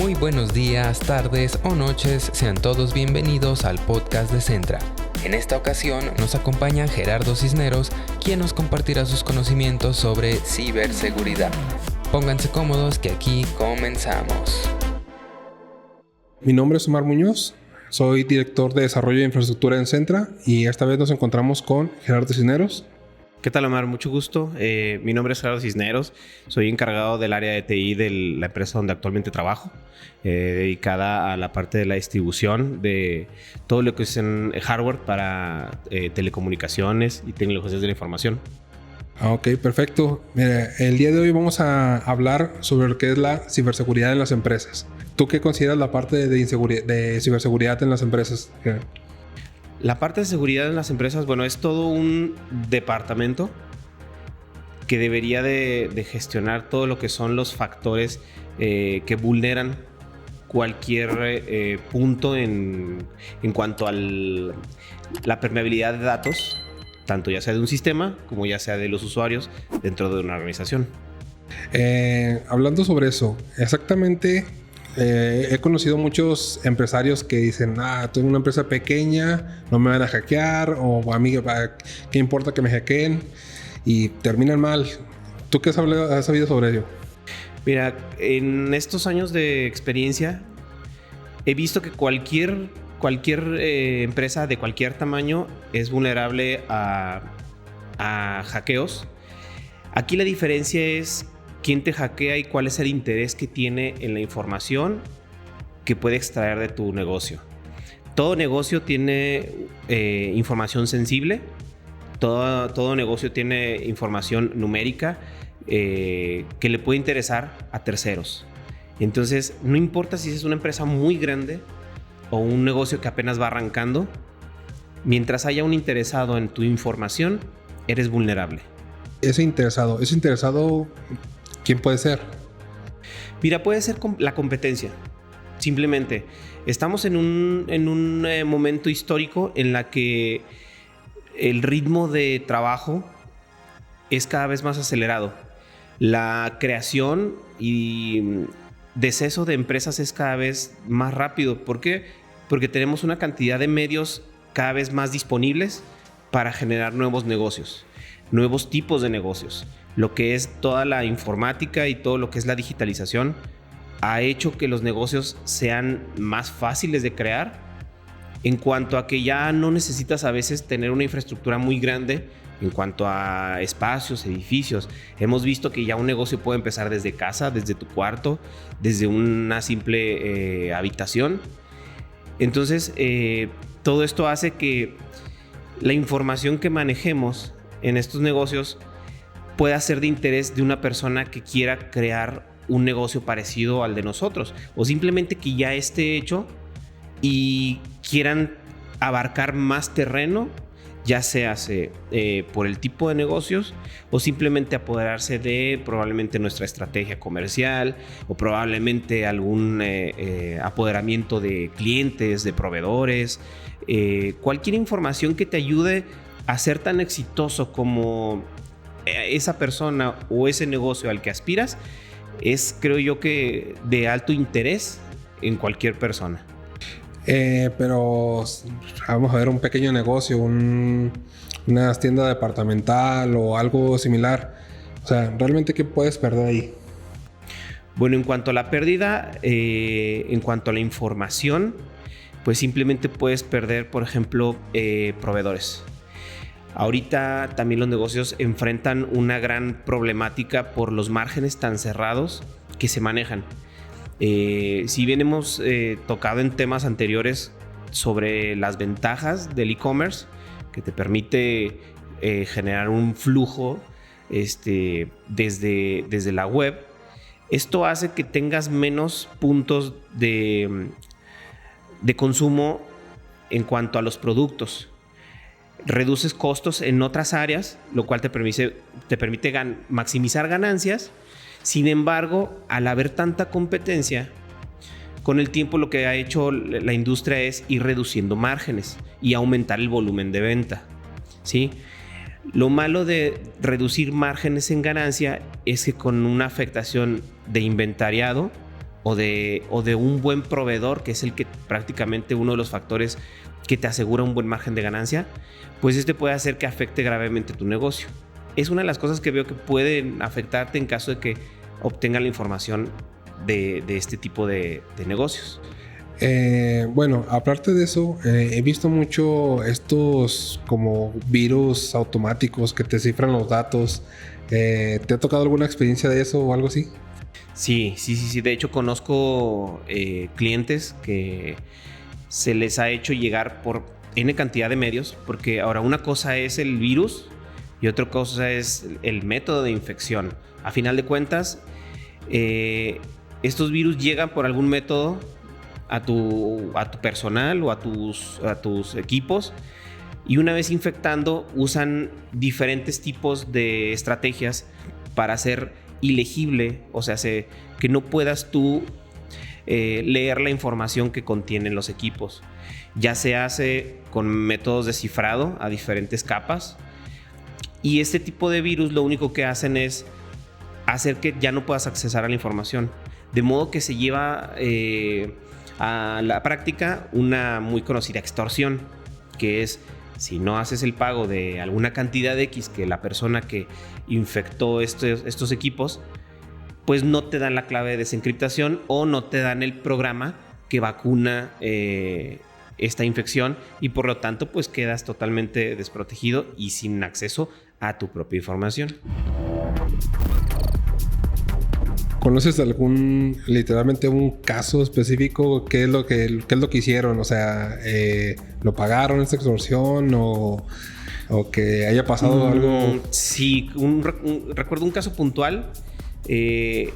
Muy buenos días, tardes o noches, sean todos bienvenidos al podcast de Centra. En esta ocasión nos acompaña Gerardo Cisneros, quien nos compartirá sus conocimientos sobre ciberseguridad. Pónganse cómodos que aquí comenzamos. Mi nombre es Omar Muñoz, soy director de desarrollo de infraestructura en Centra y esta vez nos encontramos con Gerardo Cisneros. ¿Qué tal, Omar? Mucho gusto. Mi nombre es Gerardo Cisneros. Soy encargado del área de TI de la empresa donde actualmente trabajo, dedicada a la parte de la distribución de todo lo que es en hardware para telecomunicaciones y tecnologías de la información. Ok, perfecto. Mira, el día de hoy vamos a hablar sobre lo que es la ciberseguridad en las empresas. ¿Tú qué consideras la parte de ciberseguridad en las empresas? La parte de seguridad en las empresas, bueno, es todo un departamento que debería de gestionar todo lo que son los factores que vulneran cualquier punto en cuanto a la permeabilidad de datos, tanto ya sea de un sistema como ya sea de los usuarios dentro de una organización. Hablando sobre eso, exactamente... he conocido muchos empresarios que dicen, tengo una empresa pequeña, no me van a hackear, o a mí, ¿qué importa que me hackeen? Y terminan mal. ¿Tú qué has sabido sobre ello? Mira, en estos años de experiencia he visto que cualquier empresa de cualquier tamaño es vulnerable a hackeos. Aquí la diferencia es quién te hackea y cuál es el interés que tiene en la información que puede extraer de tu negocio. Todo negocio tiene información sensible, todo negocio tiene información numérica que le puede interesar a terceros. Entonces, no importa si es una empresa muy grande o un negocio que apenas va arrancando, mientras haya un interesado en tu información, eres vulnerable. Ese interesado, ¿quién puede ser? Mira, puede ser la competencia. Simplemente, estamos en un momento histórico en la que el ritmo de trabajo es cada vez más acelerado. La creación y deceso de empresas es cada vez más rápido. ¿Por qué? Porque tenemos una cantidad de medios cada vez más disponibles para generar nuevos negocios, nuevos tipos de negocios. Lo que es toda la informática y todo lo que es la digitalización ha hecho que los negocios sean más fáciles de crear, en cuanto a que ya no necesitas a veces tener una infraestructura muy grande en cuanto a espacios, edificios. Hemos visto que ya un negocio puede empezar desde casa, desde tu cuarto, desde una simple habitación. Entonces, todo esto hace que la información que manejemos en estos negocios pueda ser de interés de una persona que quiera crear un negocio parecido al de nosotros, o simplemente que ya esté hecho y quieran abarcar más terreno, ya sea por el tipo de negocios o simplemente apoderarse de probablemente nuestra estrategia comercial o probablemente algún apoderamiento de clientes, de proveedores, cualquier información que te ayude a ser tan exitoso como esa persona o ese negocio al que aspiras, es, creo yo, que de alto interés en cualquier persona. Pero vamos a ver, un pequeño negocio, una tienda departamental o algo similar. O sea, ¿realmente qué puedes perder ahí? Bueno, en cuanto a la pérdida, en cuanto a la información, pues simplemente puedes perder, por ejemplo, proveedores. Ahorita también los negocios enfrentan una gran problemática por los márgenes tan cerrados que se manejan. Si bien hemos tocado en temas anteriores sobre las ventajas del e-commerce, que te permite generar un flujo desde la web, esto hace que tengas menos puntos de consumo en cuanto a los productos. Reduces costos en otras áreas, lo cual te permite maximizar ganancias. Sin embargo, al haber tanta competencia, con el tiempo lo que ha hecho la industria es ir reduciendo márgenes y aumentar el volumen de venta, ¿sí? Lo malo de reducir márgenes en ganancia es que con una afectación de inventariado o de un buen proveedor, que es el que prácticamente uno de los factores que te asegura un buen margen de ganancia, pues este puede hacer que afecte gravemente tu negocio. Es una de las cosas que veo que pueden afectarte en caso de que obtengan la información de este tipo de negocios. Bueno, aparte de eso, he visto mucho estos como virus automáticos que te cifran los datos. ¿Te ha tocado alguna experiencia de eso o algo así? Sí. De hecho, conozco clientes que se les ha hecho llegar por N cantidad de medios, porque ahora una cosa es el virus y otra cosa es el método de infección. A final de cuentas, estos virus llegan por algún método a tu personal o a tus equipos, y una vez infectando usan diferentes tipos de estrategias para hacer ilegible, o sea, que no puedas tú leer la información que contienen los equipos. Ya se hace con métodos de cifrado a diferentes capas, y este tipo de virus lo único que hacen es hacer que ya no puedas accesar a la información, de modo que se lleva a la práctica una muy conocida extorsión, que es: si no haces el pago de alguna cantidad de X que la persona que infectó estos equipos, pues no te dan la clave de desencriptación o no te dan el programa que vacuna esta infección, y por lo tanto pues quedas totalmente desprotegido y sin acceso a tu propia información. ¿Conoces literalmente un caso específico? ¿Qué es lo que hicieron? O sea, ¿lo pagaron esta extorsión o que haya pasado algo? Sí, recuerdo un caso puntual. Era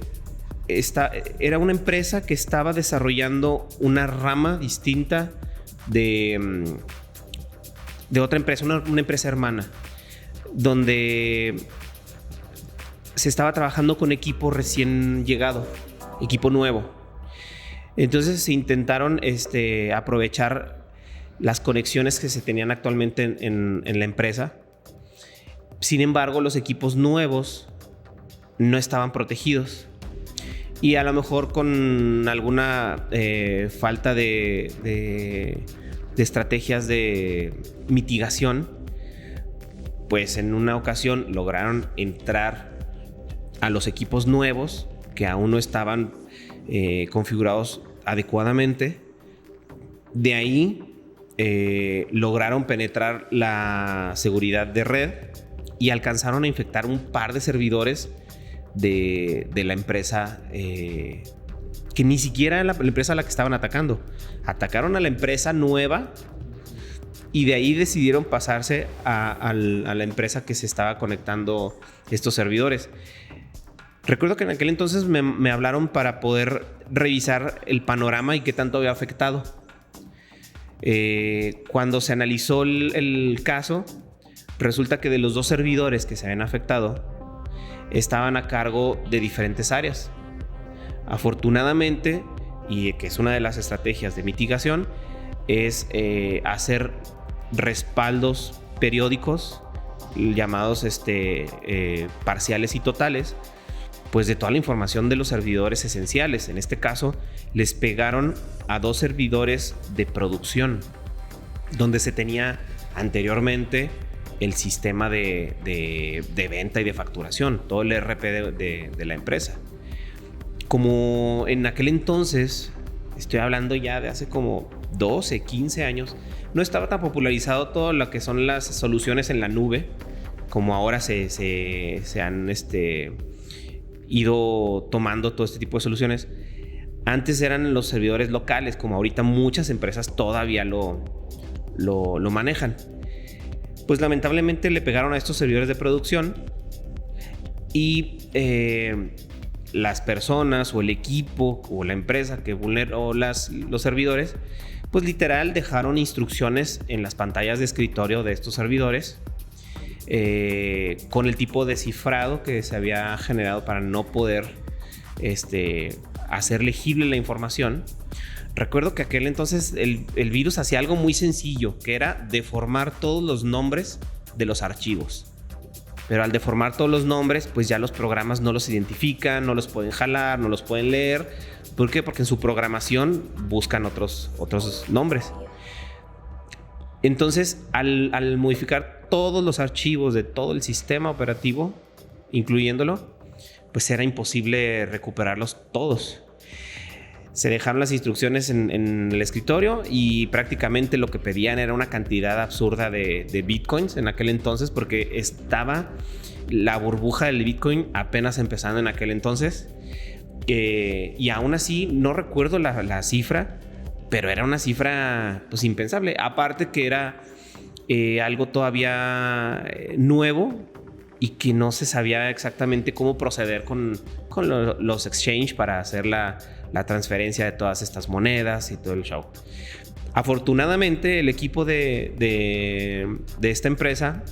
una empresa que estaba desarrollando una rama distinta de otra empresa, una empresa hermana, donde se estaba trabajando con equipo recién llegado, equipo nuevo. Entonces se intentaron aprovechar las conexiones que se tenían actualmente en la empresa. Sin embargo, los equipos nuevos no estaban protegidos, y a lo mejor con alguna falta de estrategias de mitigación, pues en una ocasión lograron entrar a los equipos nuevos que aún no estaban configurados adecuadamente. De ahí lograron penetrar la seguridad de red y alcanzaron a infectar un par de servidores de la empresa, que ni siquiera era la empresa a la que estaban atacando. Atacaron a la empresa nueva, y de ahí decidieron pasarse a la empresa que se estaba conectando estos servidores. Recuerdo que en aquel entonces me hablaron para poder revisar el panorama y qué tanto había afectado. Cuando se analizó el caso, resulta que de los 2 servidores que se habían afectado, estaban a cargo de diferentes áreas. Afortunadamente, y que es una de las estrategias de mitigación, es hacer respaldos periódicos llamados parciales y totales, pues de toda la información de los servidores esenciales. En este caso, les pegaron a 2 servidores de producción, donde se tenía anteriormente el sistema de venta y de facturación, todo el ERP de la empresa. Como en aquel entonces, estoy hablando ya de hace como 12, 15 años, no estaba tan popularizado todo lo que son las soluciones en la nube, como ahora se han ido tomando todo este tipo de soluciones. Antes eran los servidores locales, como ahorita muchas empresas todavía lo manejan. Pues lamentablemente le pegaron a estos servidores de producción, y las personas o el equipo o la empresa que vulneró los servidores, pues literal dejaron instrucciones en las pantallas de escritorio de estos servidores, con el tipo de cifrado que se había generado para no poder hacer legible la información. Recuerdo que aquel entonces el virus hacía algo muy sencillo, que era deformar todos los nombres de los archivos. Pero al deformar todos los nombres, pues ya los programas no los identifican, no los pueden jalar, no los pueden leer. ¿Por qué? Porque en su programación buscan otros nombres. Entonces, al modificar todos los archivos de todo el sistema operativo, incluyéndolo, pues era imposible recuperarlos todos. Se dejaron las instrucciones en el escritorio y prácticamente lo que pedían era una cantidad absurda de bitcoins en aquel entonces, porque estaba la burbuja del bitcoin apenas empezando en aquel entonces. Y aún así, no recuerdo la cifra, pero era una cifra pues impensable. Aparte que era algo todavía nuevo y que no se sabía exactamente cómo proceder con los exchange para hacer la transferencia de todas estas monedas y todo el show. Afortunadamente, el equipo de esta empresa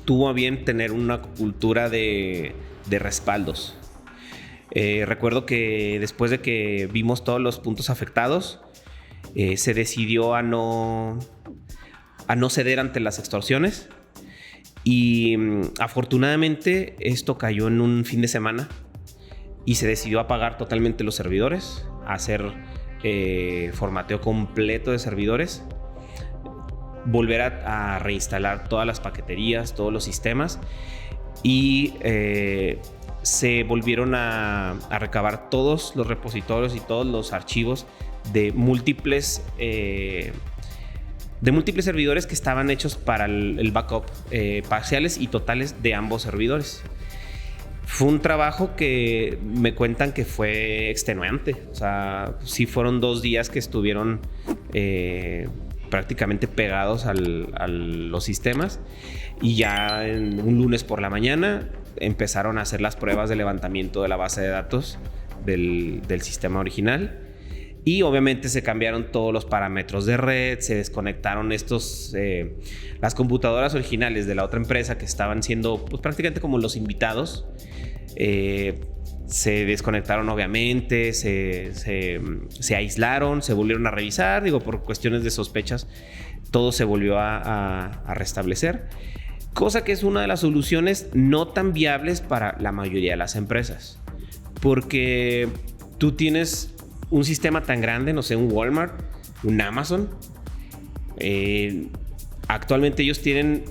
tuvo a bien tener una cultura de respaldos. Recuerdo que después de que vimos todos los puntos afectados, se decidió a no ceder ante las extorsiones. Y afortunadamente esto cayó en un fin de semana y se decidió apagar totalmente los servidores, hacer formateo completo de servidores, volver a reinstalar todas las paqueterías, todos los sistemas y se volvieron a recabar todos los repositorios y todos los archivos de múltiples servidores que estaban hechos para el backup parciales y totales de ambos servidores. Fue un trabajo que me cuentan que fue extenuante. O sea, sí fueron 2 días que estuvieron prácticamente pegados a los sistemas y ya un lunes por la mañana empezaron a hacer las pruebas de levantamiento de la base de datos del sistema original. Y obviamente se cambiaron todos los parámetros de red, se desconectaron las computadoras originales de la otra empresa que estaban siendo pues, prácticamente como los invitados. Se desconectaron obviamente, se aislaron, se volvieron a revisar, por cuestiones de sospechas, todo se volvió a restablecer. Cosa que es una de las soluciones no tan viables para la mayoría de las empresas. Porque tú tienes un sistema tan grande, no sé, un Walmart, un Amazon. Actualmente ellos tienen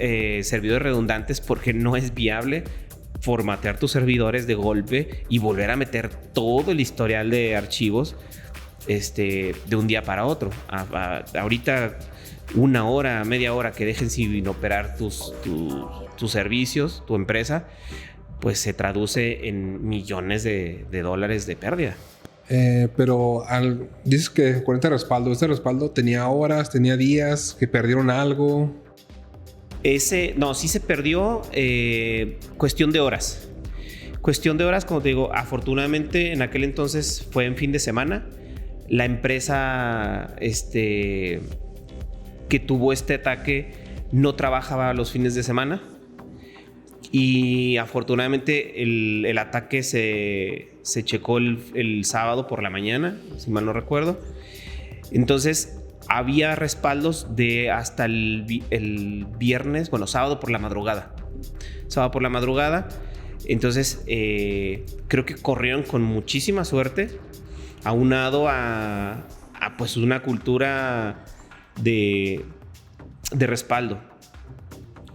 servidores redundantes porque no es viable formatear tus servidores de golpe y volver a meter todo el historial de archivos de un día para otro. Ahorita 1 hora, media hora que dejen sin operar tus servicios, tu empresa, pues se traduce en millones de dólares de pérdida. Pero dices que con este respaldo tenía horas, tenía días que perdieron algo. No, sí se perdió. Cuestión de horas, como te digo. Afortunadamente en aquel entonces fue en fin de semana. La empresa que tuvo este ataque no trabajaba los fines de semana. Y afortunadamente el ataque se checó el sábado por la mañana, si mal no recuerdo. Entonces había respaldos de hasta el viernes, sábado por la madrugada. Entonces creo que corrieron con muchísima suerte, aunado a pues una cultura de respaldo.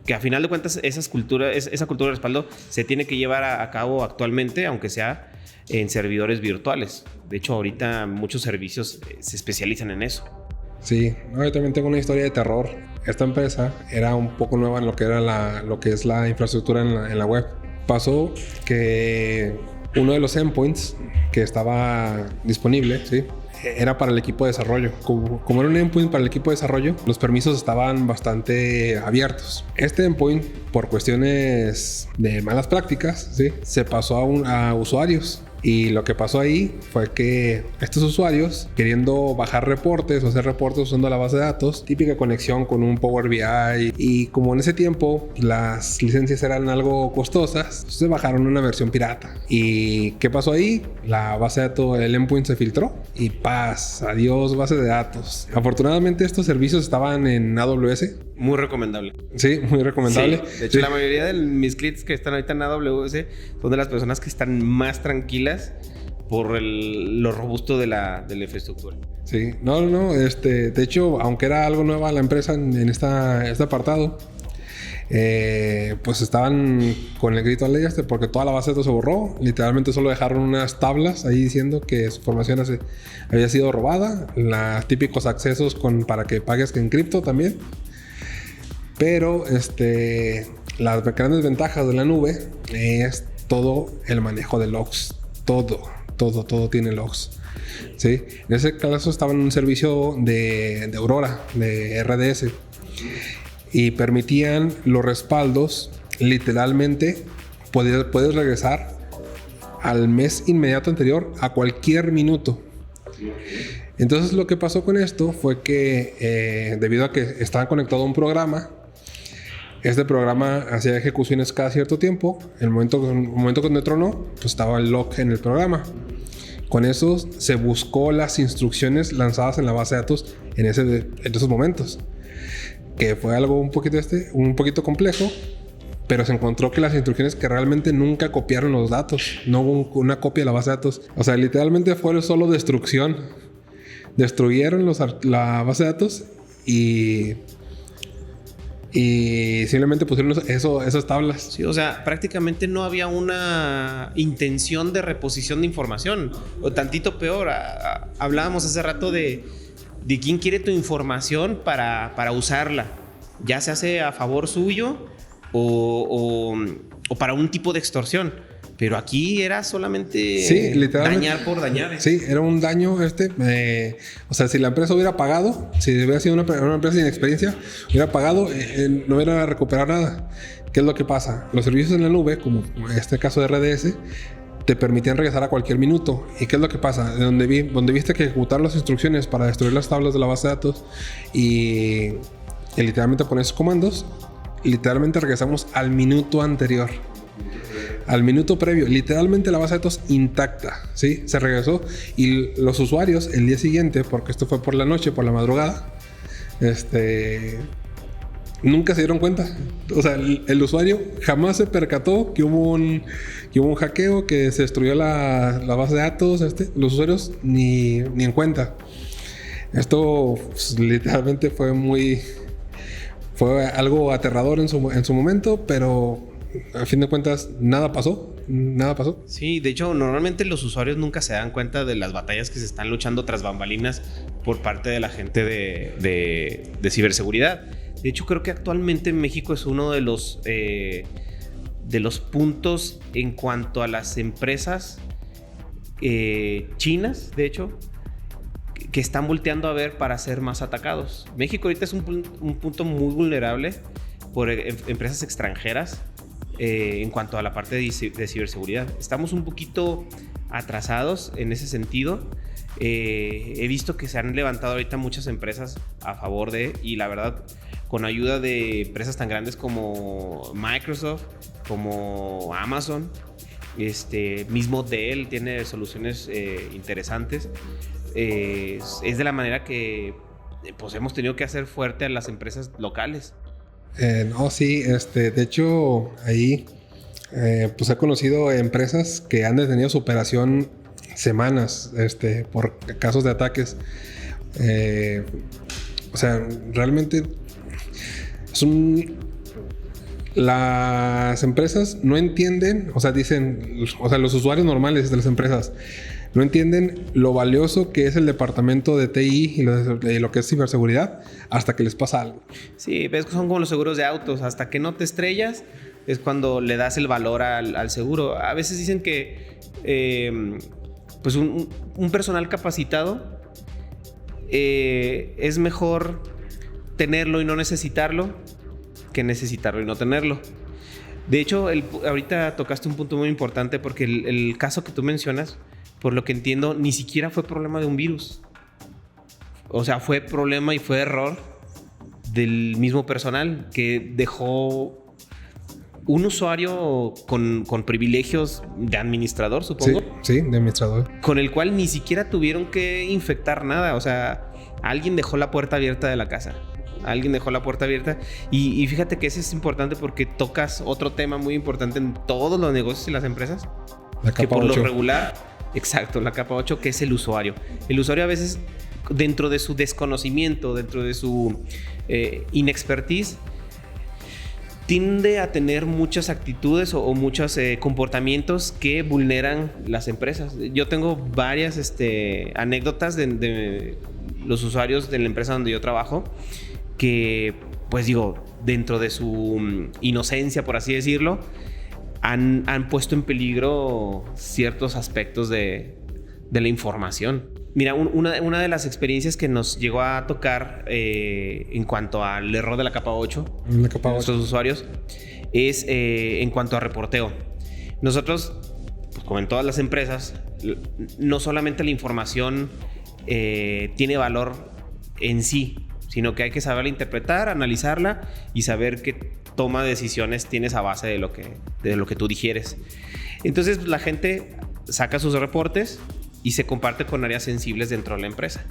Que a final de cuentas esa cultura de respaldo se tiene que llevar a cabo actualmente, aunque sea en servidores virtuales. De hecho, ahorita muchos servicios se especializan en eso. Sí, yo también tengo una historia de terror. Esta empresa era un poco nueva en lo que es la infraestructura en la web. Pasó que uno de los endpoints que estaba disponible, ¿sí?, era para el equipo de desarrollo. Como era un endpoint para el equipo de desarrollo, los permisos estaban bastante abiertos. Este endpoint, por cuestiones de malas prácticas, ¿sí?, se pasó a usuarios. Y lo que pasó ahí fue que estos usuarios, queriendo bajar reportes o hacer reportes usando la base de datos, típica conexión con un Power BI, y como en ese tiempo las licencias eran algo costosas, se bajaron una versión pirata. ¿Y qué pasó ahí? La base de datos, el endpoint se filtró y adiós base de datos. Afortunadamente estos servicios estaban en AWS. Muy recomendable. Sí, muy recomendable. Sí. De hecho, la mayoría de mis clientes que están ahorita en AWS son de las personas que están más tranquilas por lo robusto de la infraestructura. Sí, no. De hecho, aunque era algo nueva la empresa en este apartado, pues estaban con el grito al aire porque toda la base de datos se borró. Literalmente solo dejaron unas tablas ahí diciendo que su información había sido robada. Los típicos accesos para que pagues en cripto también. Pero las grandes ventajas de la nube es todo el manejo de logs. Todo tiene logs. ¿Sí? En ese caso estaba en un servicio de Aurora, de RDS. Y permitían los respaldos, literalmente puedes regresar al mes inmediato anterior a cualquier minuto. Entonces lo que pasó con esto fue que debido a que estaban conectados a un programa, este programa hacía ejecuciones cada cierto tiempo. En el momento que tronó, pues estaba el log en el programa. Con eso se buscó las instrucciones lanzadas en la base de datos en esos momentos. Que fue algo un poquito complejo, pero se encontró que las instrucciones que realmente nunca copiaron los datos, no hubo una copia de la base de datos. O sea, literalmente fue solo destrucción. Destruyeron la base de datos y simplemente pusieron esas tablas. Sí, o sea, prácticamente no había una intención de reposición de información. O tantito peor, hablábamos hace rato de quién quiere tu información para usarla. Ya se hace a favor suyo o para un tipo de extorsión. Pero aquí era solamente dañar por dañar. Sí, era un daño o sea, si la empresa hubiera pagado, si hubiera sido una empresa sin experiencia, hubiera pagado, no hubiera recuperado nada. ¿Qué es lo que pasa? Los servicios en la nube, como en este caso de RDS, te permitían regresar a cualquier minuto. ¿Y qué es lo que pasa? Donde viste que ejecutar las instrucciones para destruir las tablas de la base de datos y literalmente poner esos comandos, literalmente regresamos al minuto anterior. Al minuto previo, literalmente la base de datos intacta, ¿sí? Se regresó y los usuarios el día siguiente, porque esto fue por la noche, por la madrugada, nunca se dieron cuenta. O sea, el usuario jamás se percató que hubo un hackeo, que se destruyó la base de datos. Los usuarios ni en cuenta. Esto pues, literalmente fue algo aterrador en su momento, pero a fin de cuentas nada pasó. Sí, de hecho, normalmente los usuarios nunca se dan cuenta de las batallas que se están luchando tras bambalinas por parte de la gente de ciberseguridad. De hecho, creo que actualmente México es uno de los puntos en cuanto a las empresas chinas, de hecho, que están volteando a ver para ser más atacados. México ahorita es un punto muy vulnerable por empresas extranjeras en cuanto a la parte de ciberseguridad. Estamos un poquito atrasados en ese sentido. He visto que se han levantado ahorita muchas empresas a favor y la verdad, con ayuda de empresas tan grandes como Microsoft, como Amazon, mismo Dell tiene soluciones interesantes. Es de la manera que pues hemos tenido que hacer fuerte a las empresas locales. No, sí, de hecho ahí pues he conocido empresas que han detenido su operación semanas por casos de ataques. O sea, realmente las empresas no entienden, o sea, los usuarios normales de las empresas no entienden lo valioso que es el departamento de TI y lo que es ciberseguridad hasta que les pasa algo. Sí, ves que son como los seguros de autos. Hasta que no te estrellas es cuando le das el valor al seguro. A veces dicen que pues un personal capacitado es mejor tenerlo y no necesitarlo que necesitarlo y no tenerlo. De hecho, ahorita tocaste un punto muy importante porque el caso que tú mencionas, por lo que entiendo, ni siquiera fue problema de un virus. O sea, fue problema y fue error del mismo personal que dejó un usuario con privilegios de administrador, supongo. Sí, de administrador. Con el cual ni siquiera tuvieron que infectar nada. O sea, alguien dejó la puerta abierta de la casa. alguien dejó la puerta abierta. Y fíjate que eso es importante porque tocas otro tema muy importante en todos los negocios y las empresas. La capa que por 8. lo regular, exacto, la capa 8, que es el usuario. El usuario a veces, dentro de su desconocimiento, dentro de su inexpertise, tiende a tener muchas actitudes o muchos comportamientos que vulneran las empresas. Yo tengo varias anécdotas de los usuarios de la empresa donde yo trabajo que, pues digo, dentro de su inocencia, por así decirlo, han puesto en peligro ciertos aspectos de la información. Mira, una de las experiencias que nos llegó a tocar en cuanto al error de la capa 8 La capa 8. nuestros usuarios es en cuanto a reporteo. Nosotros, pues, como en todas las empresas, no solamente la información tiene valor en sí, sino que hay que saberla interpretar, analizarla y saber qué toma de decisiones tienes a base de lo que tú digieres. Entonces la gente saca sus reportes y se comparte con áreas sensibles dentro de la empresa.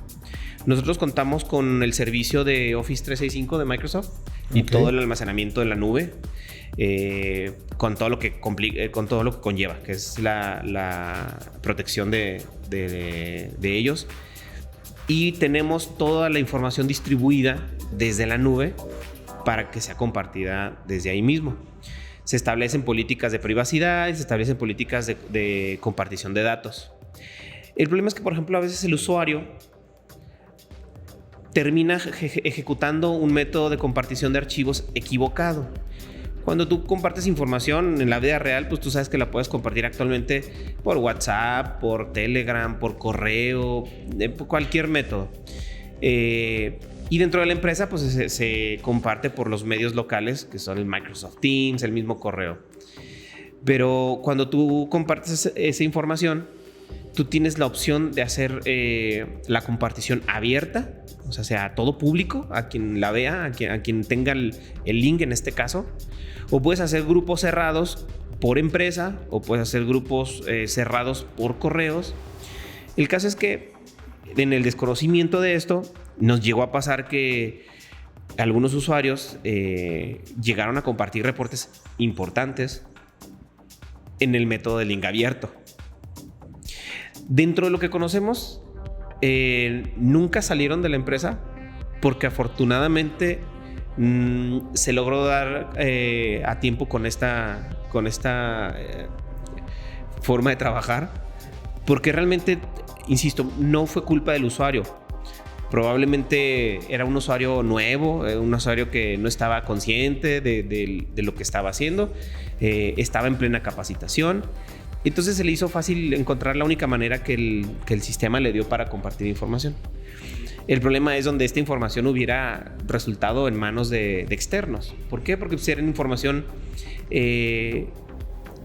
Nosotros contamos con el servicio de Office 365 de Microsoft y todo el almacenamiento en la nube, con todo lo que conlleva, que es la protección de ellos. Y tenemos toda la información distribuida desde la nube para que sea compartida desde ahí mismo. Se establecen políticas de privacidad, se establecen políticas de compartición de datos. El problema es que, por ejemplo, a veces el usuario termina ejecutando un método de compartición de archivos equivocado. Cuando tú compartes información en la vida real, pues tú sabes que la puedes compartir actualmente por WhatsApp, por Telegram, por correo, por cualquier método. Y dentro de la empresa, pues se comparte por los medios locales, que son el Microsoft Teams, el mismo correo. Pero cuando tú compartes esa información, tú tienes la opción de hacer la compartición abierta, o sea a todo público, a quien la vea, a quien tenga el link en este caso. O puedes hacer grupos cerrados por empresa, o puedes hacer grupos cerrados por correos. El caso es que en el desconocimiento de esto, nos llegó a pasar que algunos usuarios llegaron a compartir reportes importantes en el método de link abierto. Dentro de lo que conocemos, nunca salieron de la empresa porque afortunadamente se logró dar a tiempo con esta forma de trabajar, porque realmente, insisto, no fue culpa del usuario. Probablemente era un usuario nuevo, un usuario que no estaba consciente de lo que estaba haciendo, estaba en plena capacitación. Entonces se le hizo fácil encontrar la única manera que el sistema le dio para compartir información. El problema es donde esta información hubiera resultado en manos de externos. ¿Por qué? Porque era información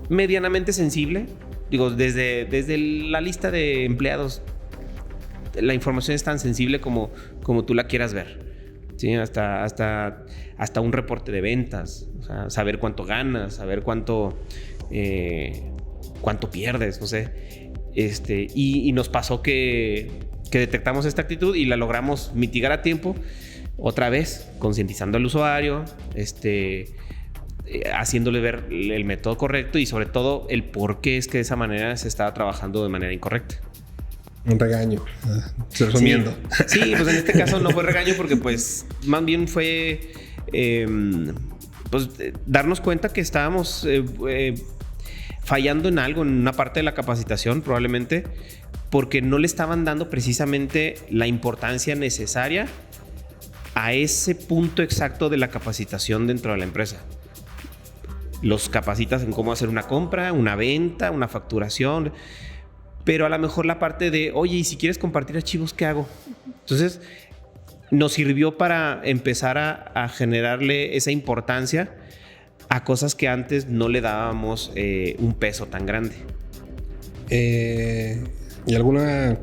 medianamente sensible. Digo, desde la lista de empleados, la información es tan sensible como tú la quieras ver. ¿Sí? Hasta un reporte de ventas, o sea, saber cuánto ganas, saber cuánto pierdes, no sé. Y nos pasó que detectamos esta actitud y la logramos mitigar a tiempo, otra vez concientizando al usuario, haciéndole ver el método correcto y sobre todo el por qué es que de esa manera se estaba trabajando de manera incorrecta. Un regaño, resumiendo. Sí, pues en este caso no fue regaño porque pues más bien fue darnos cuenta que estábamos fallando en algo, en una parte de la capacitación probablemente, porque no le estaban dando precisamente la importancia necesaria a ese punto exacto de la capacitación dentro de la empresa. Los capacitas en cómo hacer una compra, una venta, una facturación, pero a lo mejor la parte de, oye, ¿y si quieres compartir archivos, qué hago? Entonces, nos sirvió para empezar a generarle esa importancia a cosas que antes no le dábamos un peso tan grande. Y alguna,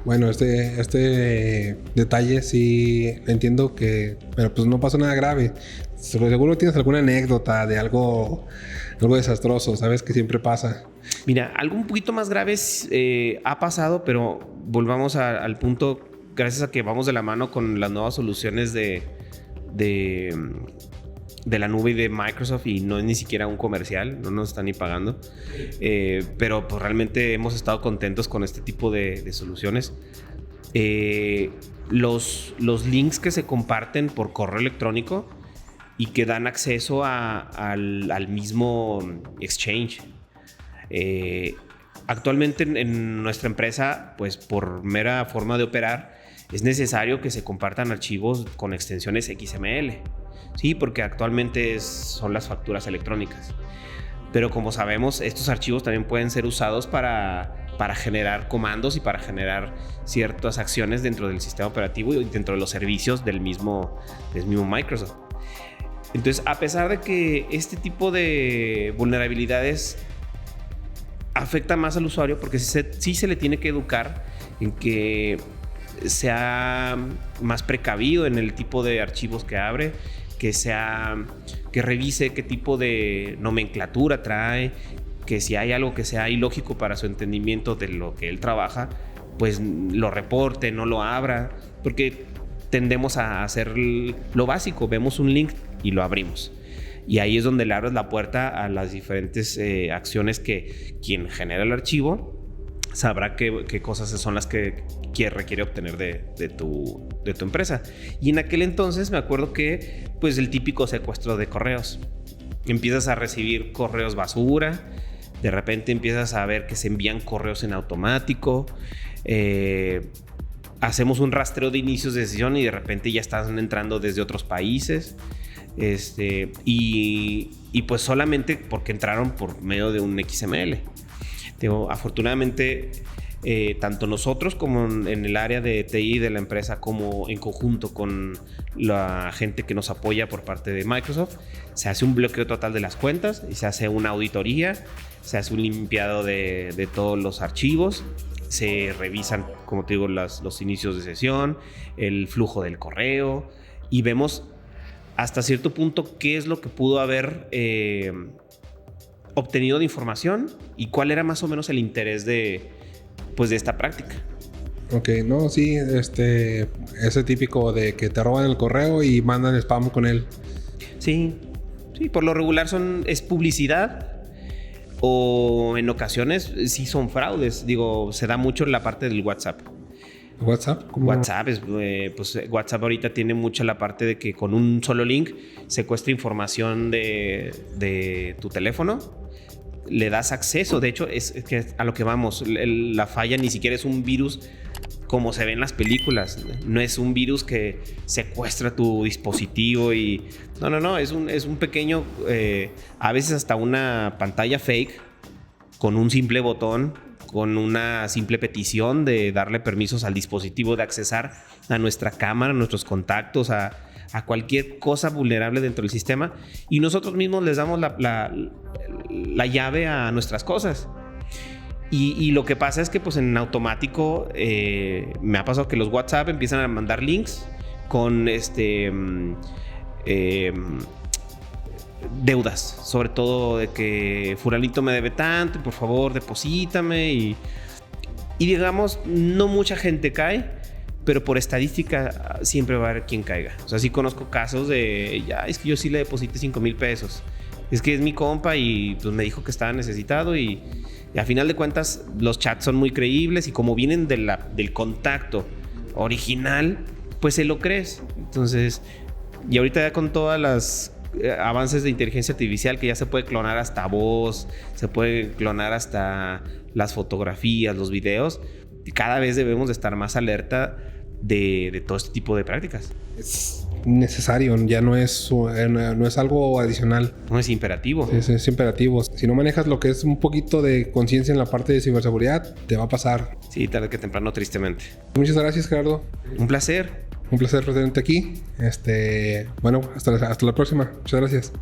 bueno, este detalle sí entiendo que, pero pues no pasó nada grave. Seguro tienes alguna anécdota de algo desastroso, sabes que siempre pasa. Mira, algo un poquito más grave ha pasado, pero volvamos al punto, gracias a que vamos de la mano con las nuevas soluciones de la nube de Microsoft y no es ni siquiera un comercial, no nos están ni pagando. Pero pues realmente hemos estado contentos con este tipo de soluciones. Los links que se comparten por correo electrónico y que dan acceso al mismo exchange. Actualmente en nuestra empresa, pues por mera forma de operar, es necesario que se compartan archivos con extensiones XML. Sí, porque actualmente son las facturas electrónicas. Pero como sabemos, estos archivos también pueden ser usados para generar comandos y para generar ciertas acciones dentro del sistema operativo y dentro de los servicios del mismo Microsoft. Entonces, a pesar de que este tipo de vulnerabilidades afecta más al usuario, porque sí se le tiene que educar en que sea más precavido en el tipo de archivos que abre, que revise qué tipo de nomenclatura trae, que si hay algo que sea ilógico para su entendimiento de lo que él trabaja, pues lo reporte, no lo abra, porque tendemos a hacer lo básico, vemos un link y lo abrimos. Y ahí es donde le abres la puerta a las diferentes acciones que quien genera el archivo sabrá qué cosas son las que requiere obtener de tu empresa. Y en aquel entonces me acuerdo que pues el típico secuestro de correos. Empiezas a recibir correos basura, de repente empiezas a ver que se envían correos en automático, hacemos un rastreo de inicios de sesión y de repente ya están entrando desde otros países. Y pues solamente porque entraron por medio de un XML. Afortunadamente, tanto nosotros como en el área de TI de la empresa, como en conjunto con la gente que nos apoya por parte de Microsoft, se hace un bloqueo total de las cuentas y se hace una auditoría, se hace un limpiado de todos los archivos, se revisan, como te digo, los inicios de sesión, el flujo del correo y vemos hasta cierto punto qué es lo que pudo haber obtenido de información y cuál era más o menos el interés de esta práctica. Ok, no, sí, ese típico de que te roban el correo y mandan spam con él. Sí, por lo regular es publicidad o en ocasiones sí son fraudes. Digo, se da mucho en la parte del WhatsApp. ¿WhatsApp? ¿Cómo? WhatsApp pues WhatsApp ahorita tiene mucha la parte de que con un solo link secuestra información de tu teléfono, le das acceso. De hecho, es que a lo que vamos, la falla ni siquiera es un virus como se ve en las películas. No es un virus que secuestra tu dispositivo y... No, es un pequeño, a veces hasta una pantalla fake con un simple botón, con una simple petición de darle permisos al dispositivo de accesar a nuestra cámara, a nuestros contactos, a cualquier cosa vulnerable dentro del sistema, y nosotros mismos les damos la llave a nuestras cosas. Y lo que pasa es que pues en automático me ha pasado que los WhatsApp empiezan a mandar links con deudas, sobre todo de que fulanito me debe tanto y por favor deposítame y digamos no mucha gente cae, pero por estadística siempre va a haber quien caiga. O sea, sí conozco casos de es que yo sí le deposité 5,000 pesos, es que es mi compa y pues me dijo que estaba necesitado y a final de cuentas los chats son muy creíbles y como vienen del contacto original, pues se lo crees. Entonces, y ahorita ya con todas las avances de inteligencia artificial que ya se puede clonar hasta voz, se puede clonar hasta las fotografías, los videos, cada vez debemos de estar más alerta de todo este tipo de prácticas. Es necesario, ya no es algo adicional. No es imperativo. Es imperativo. Si no manejas lo que es un poquito de conciencia en la parte de ciberseguridad, te va a pasar. Sí, tarde que temprano, tristemente. Muchas gracias, Gerardo. Un placer. Un placer tenerte aquí. Bueno, hasta la próxima. Muchas gracias.